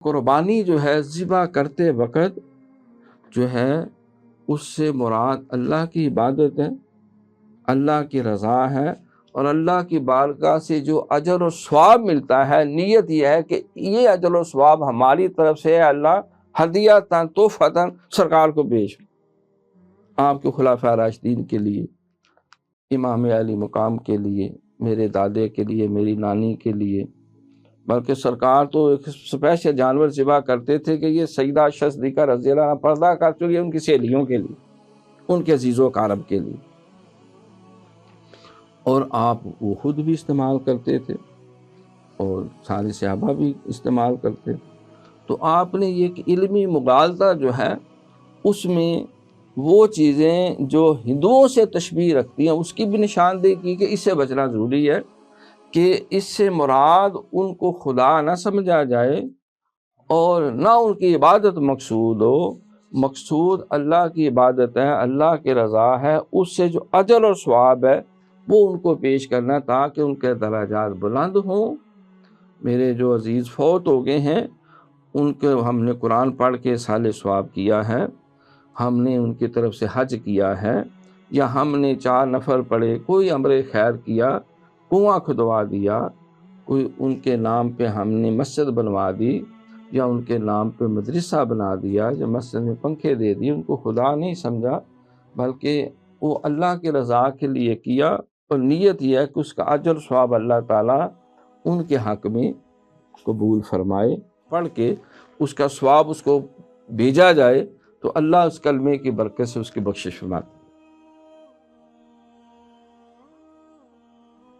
قربانی جو ہے ذبح کرتے وقت جو ہے اس سے مراد اللہ کی عبادت ہے، اللہ کی رضا ہے، اور اللہ کی بارگاہ سے جو اجر و ثواب ملتا ہے، نیت یہ ہے کہ یہ اجر و ثواب ہماری طرف سے ہے اللہ ہدیۃً تحفۃً سرکار کو پیش، آپ کے خلفائے راشدین کے لیے، امام علی مقام کے لیے، میرے دادے کے لیے، میری نانی کے لیے، بلکہ سرکار تو ایک اسپیشل جانور ذبح کرتے تھے کہ یہ سیدہ شذدیقہ رضی اللہ عنہ پردہ کر چکی ہے ان کی سہیلیوں کے لیے، ان کے عزیز و اقارب کے لیے، اور آپ وہ خود بھی استعمال کرتے تھے اور سارے صحابہ بھی استعمال کرتے تھے۔ تو آپ نے یہ کہ علمی مغالطہ جو ہے اس میں وہ چیزیں جو ہندوؤں سے تشبیہ رکھتی ہیں اس کی بھی نشاندہی کی کہ اس سے بچنا ضروری ہے کہ اس سے مراد ان کو خدا نہ سمجھا جائے اور نہ ان کی عبادت مقصود ہو، مقصود اللہ کی عبادت ہے، اللہ کی رضا ہے، اس سے جو اجر اور ثواب ہے وہ ان کو پیش کرنا تاکہ ان کے درجات بلند ہوں۔ میرے جو عزیز فوت ہو گئے ہیں ان کے ہم نے قرآن پڑھ کے سال ثواب کیا ہے، ہم نے ان کی طرف سے حج کیا ہے، یا ہم نے 4 نفل پڑھے، کوئی امر خیر کیا، کنواں کھدوا دیا، کوئی ان کے نام پہ ہم نے مسجد بنوا دی، یا ان کے نام پہ مدرسہ بنا دیا، یا مسجد میں پنکھے دے دیے، ان کو خدا نہیں سمجھا بلکہ وہ اللہ کی رضا کے لیے کیا، اور نیت یہ ہے کہ اس کا اجر ثواب اللہ تعالیٰ ان کے حق میں قبول فرمائے، پڑھ کے اس کا ثواب اس کو بھیجا جائے تو اللہ اس کلمے کی برکت سے اس کی بخشش فرماتا ہے۔